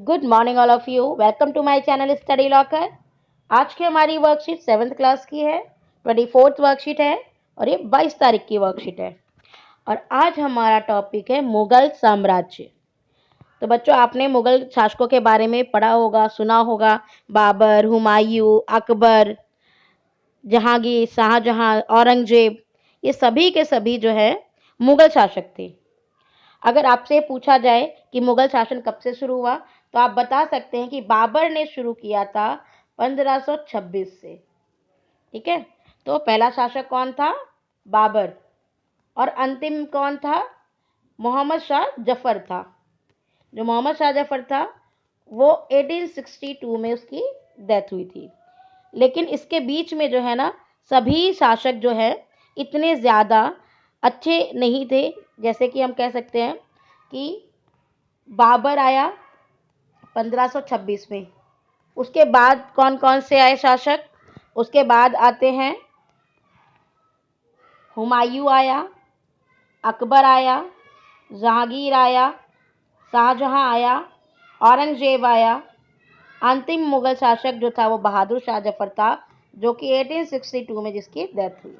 Good morning all of you. Welcome to my channel Study Locker. आज की हमारी worksheet 7th class की है। 24th वर्कशीट है और ये 22 तारीख की वर्कशीट है। और आज हमारा टॉपिक है मुगल साम्राज्य। तो बच्चों, आपने मुगल शासकों के बारे में पढ़ा होगा, सुना होगा। बाबर, हुमायूं, अकबर, जहांगीर, शाहजहां, औरंगजेब, ये सभी के सभी जो है मुगल शासक थे। अगर आपसे पूछा जाए कि मुगल शासन कब से शुरू हुआ, तो आप बता सकते हैं कि बाबर ने शुरू किया था 1526 से। ठीक है, तो पहला शासक कौन था? बाबर। और अंतिम कौन था? मोहम्मद शाह जफर था। जो मोहम्मद शाह जफर था वो 1862 में उसकी डेथ हुई थी। लेकिन इसके बीच में जो है ना, सभी शासक जो है इतने ज़्यादा अच्छे नहीं थे। जैसे कि हम कह सकते हैं कि बाबर आया 1526 में। उसके बाद कौन कौन से आए शासक? उसके बाद आते हैं हुमायूं आया, अकबर आया, जहांगीर आया, शाहजहां आया, औरंगजेब आया। अंतिम मुगल शासक जो था वो बहादुर शाह जफर था, जो कि 1862 में जिसकी डेथ हुई।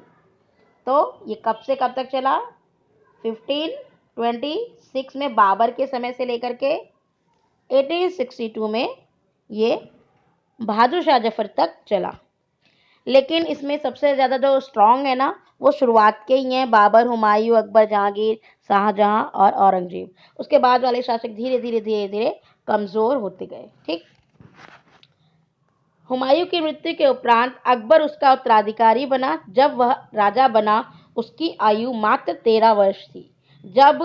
तो ये कब से कब तक चला? 1526 में बाबर के समय से लेकर के 1862 में ये बहादुर शाह जफर तक चला। लेकिन इसमें सबसे ज़्यादा जो स्ट्रांग है ना, वो शुरुआत के ही हैं। बाबर, हुमायूं, अकबर, जहांगीर, शाहजहां और औरंगजेब। उसके बाद वाले शासक धीरे धीरे धीरे धीरे कमज़ोर होते गए। ठीक। हुमायूं की मृत्यु के उपरांत अकबर उसका उत्तराधिकारी बना। जब वह राजा बना उसकी आयु मात्र 13 वर्ष थी। जब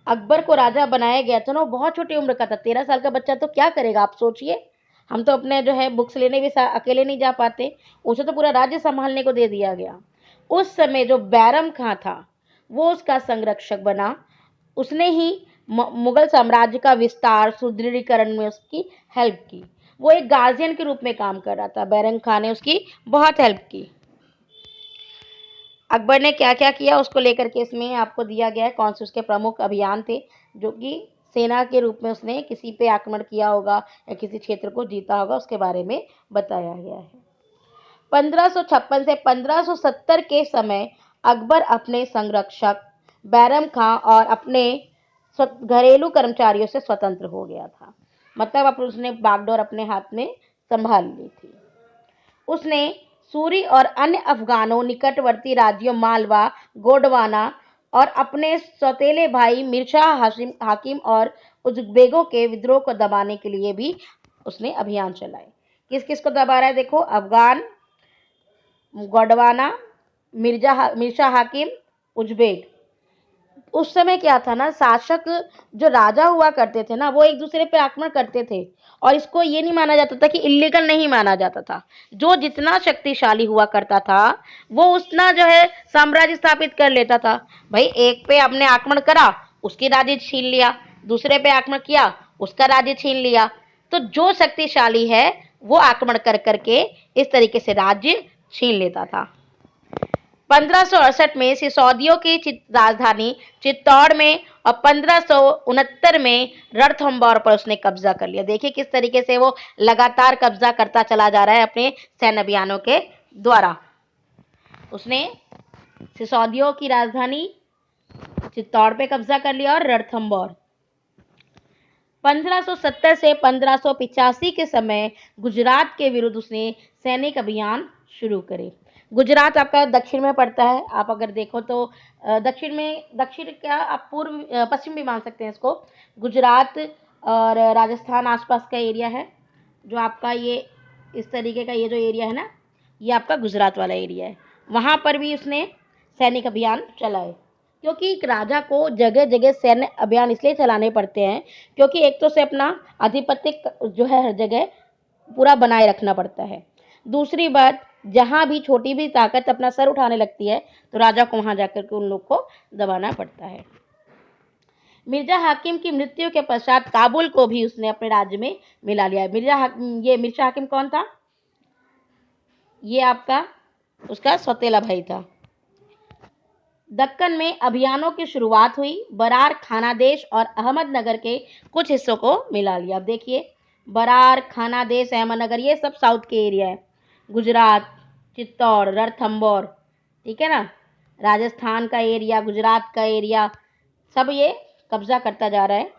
अकबर को राजा बनाया गया था ना, वो बहुत छोटी उम्र का था। 13 साल का बच्चा तो क्या करेगा, आप सोचिए। हम तो अपने जो है बुक्स लेने भी अकेले नहीं जा पाते, उसे तो पूरा राज्य संभालने को दे दिया गया। उस समय जो बैरम खां था वो उसका संरक्षक बना। उसने ही मुगल साम्राज्य का विस्तार, सुदृढ़ीकरण में उसकी हेल्प की। वो एक गार्जियन के रूप में काम कर रहा था। बैरम खां ने उसकी बहुत हेल्प की। अकबर ने क्या क्या किया उसको लेकर के इसमें आपको दिया गया है। कौन से उसके प्रमुख अभियान थे जो कि सेना के रूप में उसने किसी पे आक्रमण किया होगा या किसी क्षेत्र को जीता होगा, उसके बारे में बताया गया है। 1556 से 1570 के समय अकबर अपने संरक्षक बैरम खां और अपने घरेलू कर्मचारियों से स्वतंत्र हो गया था। मतलब अब उसने बागडोर अपने हाथ में संभाल ली थी। उसने सूरी और अन्य अफगानों, निकटवर्ती राज्यों मालवा, गोंडवाना और अपने सौतेले भाई मिर्जा हाकिम और उज़्बेकों के विद्रोह को दबाने के लिए भी उसने अभियान चलाए। किस किस को दबा रहा है? देखो, अफगान, गोंडवाना, मिर्जा हाकिम, उज़्बेक। उस समय क्या था ना, शासक जो राजा हुआ करते थे ना, वो एक दूसरे पे आक्रमण करते थे। और इसको ये नहीं माना जाता था कि इलीगल नहीं माना जाता था। जो जितना शक्तिशाली हुआ करता था वो उतना जो है साम्राज्य स्थापित कर लेता था। भाई, एक पे आपने आक्रमण करा, उसकी राज्य छीन लिया। दूसरे पे आक्रमण किया, उसका राज्य छीन लिया। तो जो शक्तिशाली है वो आक्रमण कर करके इस तरीके से राज्य छीन लेता था। 1568 में सिसोदियों की राजधानी चित्तौड़ में और 1569 में रणथंभौर पर उसने कब्जा कर लिया। देखिए किस तरीके से वो लगातार कब्जा करता चला जा रहा है अपने सैन्य अभियानों के द्वारा। उसने सिसोदियों की राजधानी चित्तौड़ पे कब्जा कर लिया और रणथंभौर। 1570 से 1585 के समय गुजरात के विरुद्ध उसने सैनिक अभियान शुरू करे। गुजरात आपका दक्षिण में पड़ता है। आप अगर देखो तो दक्षिण में, दक्षिण क्या, आप पूर्व पश्चिम भी मान सकते हैं इसको। गुजरात और राजस्थान आसपास का एरिया है। जो आपका ये इस तरीके का ये जो एरिया है ना, ये आपका गुजरात वाला एरिया है। वहाँ पर भी उसने सैनिक अभियान चलाए। क्योंकि एक राजा को जगह जगह सैन्य अभियान इसलिए चलाने पड़ते हैं क्योंकि एक तो से अपना आधिपत्य जो है हर जगह पूरा बनाए रखना पड़ता है। दूसरी बात, जहाँ भी छोटी भी ताकत अपना सर उठाने लगती है तो राजा को वहां जाकर के उन लोग को दबाना पड़ता है। मिर्जा हाकिम की मृत्यु के पश्चात काबुल को भी उसने अपने राज्य में मिला लिया। मिर्जा हाकिम कौन था? ये आपका उसका सौतेला भाई था। दक्कन में अभियानों की शुरुआत हुई। बरार, खानादेश और अहमदनगर के कुछ हिस्सों को मिला लिया। अब देखिए, बरार, खानादेश, अहमदनगर ये सब साउथ के एरिया है। गुजरात, चित्तौड़, रणथंभौर, ठीक है ना, राजस्थान का एरिया, गुजरात का एरिया, सब ये कब्जा करता जा रहा है।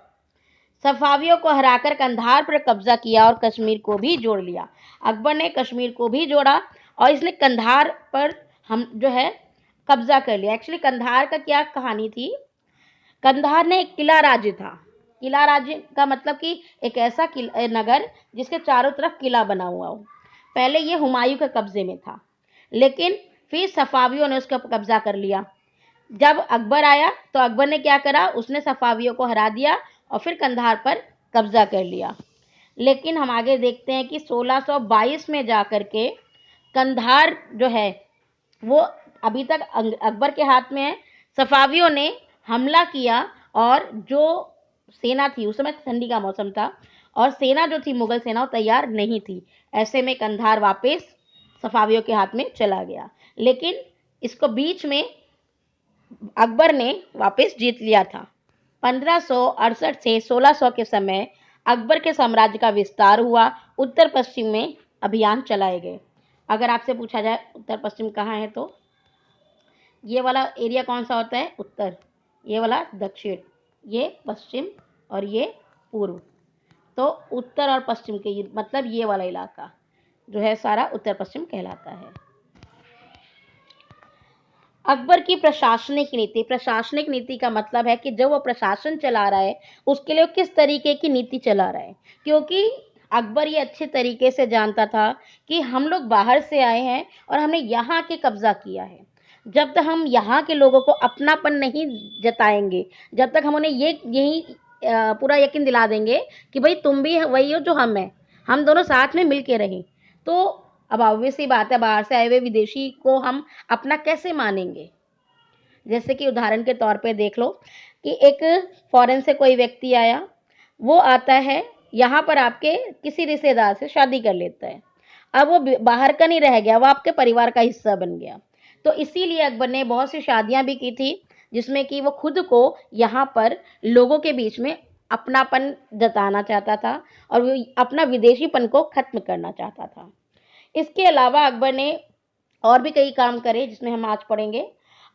सफावियों को हराकर कंधार पर कब्जा किया और कश्मीर को भी जोड़ लिया। अकबर ने कश्मीर को भी जोड़ा और इसने कंधार पर हम जो है कब्जा कर लिया। एक्चुअली कंधार का क्या कहानी थी, कंधार ने एक किला राज्य था। किला राज्य का मतलब कि एक ऐसा नगर जिसके चारों तरफ किला बना हुआ हो। पहले ये हुमायूं के कब्जे में था, लेकिन फिर सफावियों ने उसका कब्जा कर लिया। जब अकबर आया तो अकबर ने क्या करा, उसने सफावियों को हरा दिया और फिर कंधार पर कब्जा कर लिया। लेकिन हम आगे देखते हैं कि 1622 में जाकर के कंधार जो है वो अभी तक अकबर के हाथ में है। सफावियों ने हमला किया और जो सेना थी, उस समय ठंडी का मौसम था और सेना जो थी मुगल सेना वो तैयार नहीं थी। ऐसे में कंधार वापस सफावियों के हाथ में चला गया, लेकिन इसको बीच में अकबर ने वापस जीत लिया था। 1568 से 1600 के समय अकबर के साम्राज्य का विस्तार हुआ। उत्तर पश्चिम में अभियान चलाए गए। अगर आपसे पूछा जाए उत्तर पश्चिम कहाँ है, तो ये वाला एरिया कौन सा होता है, उत्तर, ये वाला दक्षिण, ये पश्चिम और ये पूर्व। तो उत्तर और पश्चिम के मतलब ये वाला इलाका जो है सारा उत्तर पश्चिम कहलाता है। अकबर की प्रशासनिक नीति, प्रशासनिक नीति का मतलब है कि जो वो प्रशासन चला रहा है उसके लिए किस तरीके की नीति चला रहा है। क्योंकि अकबर ये अच्छे तरीके से जानता था कि हम लोग बाहर से आए हैं और हमने यहाँ के कब्जा किया है। जब तक हम यहाँ के लोगों को अपनापन नहीं जताएंगे, जब तक हम उन्हें यही पूरा यकीन दिला देंगे कि भाई तुम भी वही हो जो हम हैं, हम दोनों साथ में मिल के रहें, तो अब ऑब्वियस सी बात है बाहर से आए हुए विदेशी को हम अपना कैसे मानेंगे। जैसे कि उदाहरण के तौर पे देख लो कि एक फॉरेन से कोई व्यक्ति आया, वो आता है यहाँ पर आपके किसी रिश्तेदार से शादी कर लेता है। अब वो बाहर का नहीं रह गया, वो आपके परिवार का हिस्सा बन गया। तो इसीलिए अकबर ने बहुत सी शादियां भी की थी जिसमें कि वो खुद को यहाँ पर लोगों के बीच में अपनापन जताना चाहता था और वो अपना विदेशीपन को खत्म करना चाहता था। इसके अलावा अकबर ने और भी कई काम करे जिसमें हम आज पढ़ेंगे।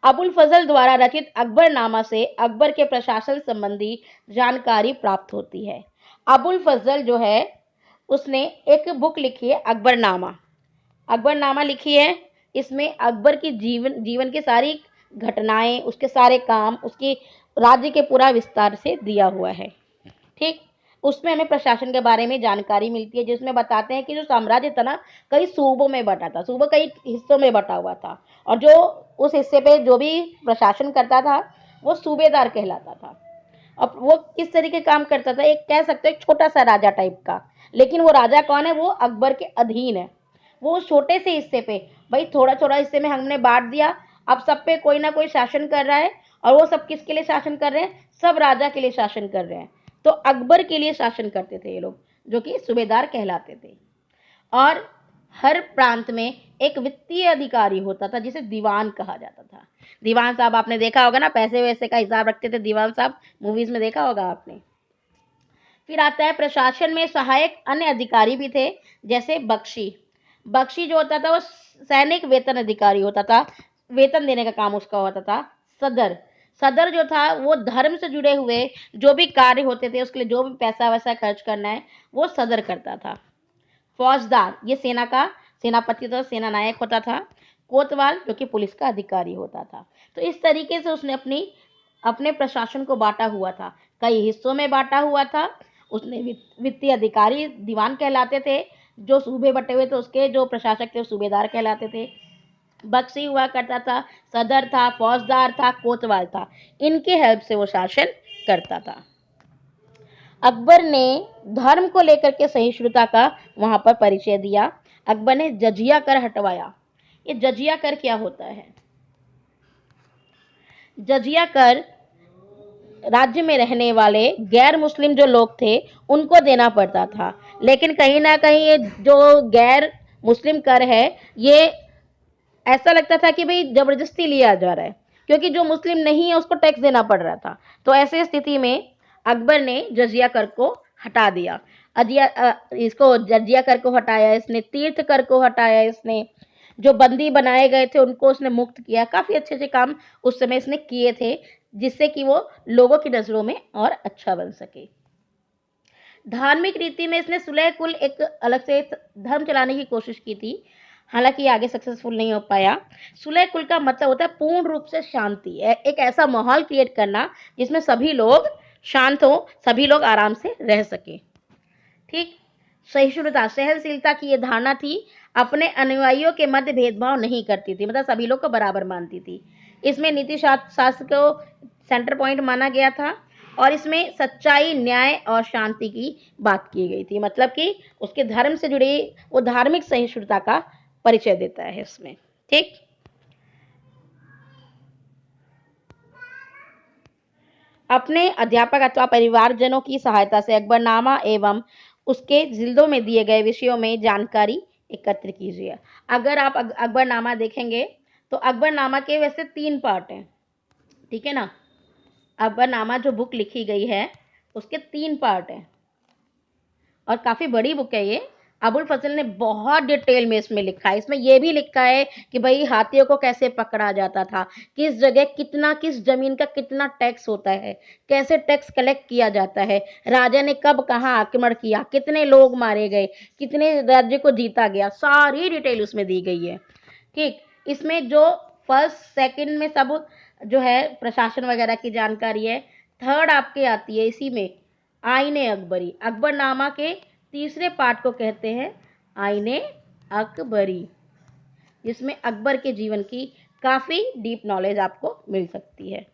अबुल फजल द्वारा रचित अकबरनामा से अकबर के प्रशासन संबंधी जानकारी प्राप्त होती है। अबुल फजल जो है उसने एक बुक लिखी है अकबरनामा, अकबरनामा लिखी है। इसमें अकबर की जीवन की सारी घटनाएं, उसके सारे काम, उसकी राज्य के पूरा विस्तार से दिया हुआ है। ठीक, उसमें हमें प्रशासन के बारे में जानकारी मिलती है, जिसमें बताते हैं कि जो साम्राज्य था ना कई सूबों में बटा था, सूबा कई हिस्सों में बटा हुआ था और जो उस हिस्से पे जो भी प्रशासन करता था वो सूबेदार कहलाता था। अब वो किस तरीके काम करता था, एक कह सकते हैं छोटा सा राजा टाइप का, लेकिन वो राजा कौन है, वो अकबर के अधीन है। वो उस छोटे से हिस्से पे भाई थोड़ा थोड़ा हिस्से में हमने बांट दिया, अब सब पे कोई ना कोई शासन कर रहा है और वो सब किसके लिए शासन कर रहे हैं, सब राजा के लिए शासन कर रहे हैं। तो अकबर के लिए शासन करते थे ये लोग, जो कि सूबेदार कहलाते थे। और हर प्रांत में एक वित्तीय अधिकारी होता था जिसे दीवान कहा जाता था। दीवान साहब आपने देखा होगा ना, पैसे वैसे का हिसाब रखते थे दीवान साहब, मूवीज में देखा होगा आपने। फिर आता है प्रशासन में सहायक अन्य अधिकारी भी थे, जैसे बख्शी। बख्शी जो होता था वो सैनिक वेतन अधिकारी होता था, वेतन देने का काम उसका होता था। सदर, सदर जो था वो धर्म से जुड़े हुए जो भी कार्य होते थे उसके लिए जो भी पैसा वैसा खर्च करना है वो सदर करता था। फौजदार, ये सेना का सेनापति था, सेना नायक होता था। कोतवाल जो कि पुलिस का अधिकारी होता था। तो इस तरीके से उसने अपने प्रशासन को बांटा हुआ था, कई हिस्सों में बांटा हुआ था। उसने वित्तीय अधिकारी दीवान कहलाते थे, जो सूबे बटे हुए थे उसके जो प्रशासक थे सूबेदार कहलाते थे। बख्शी हुआ करता था, सदर था, फौजदार था, कोतवाल था, इनके हेल्प से वो शासन करता था। अकबर ने धर्म को लेकर के सहिष्णुता का वहां पर परिचय दिया। अकबर ने जजिया कर हटवाया। ये जजिया कर क्या होता है, जजिया कर राज्य में रहने वाले गैर मुस्लिम जो लोग थे उनको देना पड़ता था। लेकिन कहीं ना कहीं ये जो गैर मुस्लिम कर है ये ऐसा लगता था कि भाई जबरदस्ती लिया जा रहा है, क्योंकि जो मुस्लिम नहीं है उसको टैक्स देना पड़ रहा था। तो ऐसे स्थिति में अकबर ने जजिया कर को हटा दिया। इसको जजिया कर को हटाया इसने, तीर्थ कर को हटाया इसने, जो बंदी बनाए गए थे उनको उसने मुक्त किया। काफी अच्छे अच्छे काम उस समय इसने किए थे, जिससे कि वो लोगों की नजरों में और अच्छा बन सके। धार्मिक रीति में इसने सुलह कुल एक अलग से धर्म चलाने की कोशिश की थी, हालांकि आगे सक्सेसफुल नहीं हो पाया। सुलह कुल का मतलब होता है पूर्ण रूप से शांति, एक ऐसा माहौल क्रिएट करना जिसमें सभी लोग शांत हो, सभी लोग आराम से रह सके। ठीक। सहिष्णुता, सहनशीलता की ये धारणा थी। अपने अनुयायियों के मध्य भेदभाव नहीं करती थी, मतलब सभी लोग को बराबर मानती थी। इसमें नीति शास्त्र को सेंटर पॉइंट माना गया था और इसमें सच्चाई, न्याय और शांति की बात की गई थी, मतलब कि उसके धर्म से जुड़ी वो धार्मिक सहिष्णुता का परिचय देता है इसमें। ठीक। अपने अध्यापक अथवा परिवारजनों की सहायता से अकबरनामा एवं उसके जिल्दों में दिए गए विषयों में जानकारी एकत्र कीजिए। अगर आप अकबरनामा देखेंगे तो अकबरनामा के वैसे 3 पार्ट हैं, ठीक है ना। अकबरनामा जो बुक लिखी गई है उसके 3 पार्ट हैं और काफी बड़ी बुक है ये। अबुल फजल ने बहुत डिटेल में इसमें लिखा है। इसमें यह भी लिखा है कि भाई हाथियों को कैसे पकड़ा जाता था, किस जगह कितना, किस जमीन का कितना टैक्स होता है, कैसे टैक्स कलेक्ट किया जाता है, राजा ने कब कहाँ आक्रमण किया, कितने लोग मारे गए, कितने राज्य को जीता गया, सारी डिटेल उसमें दी गई है। ठीक। इसमें जो फर्स्ट सेकंड में सब जो है प्रशासन वगैरह की जानकारी है। थर्ड आपके आती है इसी में आईने अकबरी। अकबरनामा के तीसरे पार्ट को कहते हैं आईने अकबरी, जिसमें अकबर के जीवन की काफी डीप नॉलेज आपको मिल सकती है।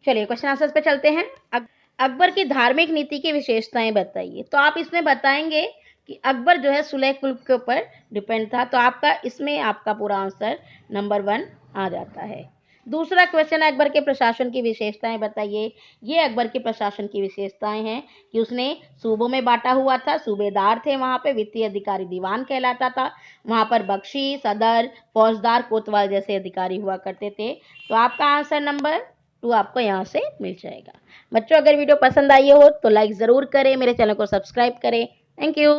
चलिए क्वेश्चन आंसर्स पे चलते हैं। अकबर की धार्मिक नीति की विशेषताएं बताइए। तो आप इसमें बताएंगे कि अकबर जो है सुलह कुल के ऊपर डिपेंड था, तो आपका इसमें आपका पूरा आंसर नंबर 1 आ जाता है। दूसरा क्वेश्चन है अकबर के प्रशासन की विशेषताएं बताइए। ये अकबर के प्रशासन की विशेषताएं हैं कि उसने सूबों में बांटा हुआ था, सूबेदार थे वहां पे, वित्तीय अधिकारी दीवान कहलाता था, वहां पर बख्शी, सदर, फौजदार, कोतवाल जैसे अधिकारी हुआ करते थे। तो आपका आंसर नंबर 2 आपको यहाँ से मिल जाएगा। बच्चों अगर वीडियो पसंद आई हो तो लाइक ज़रूर करें, मेरे चैनल को सब्सक्राइब करें। Thank you.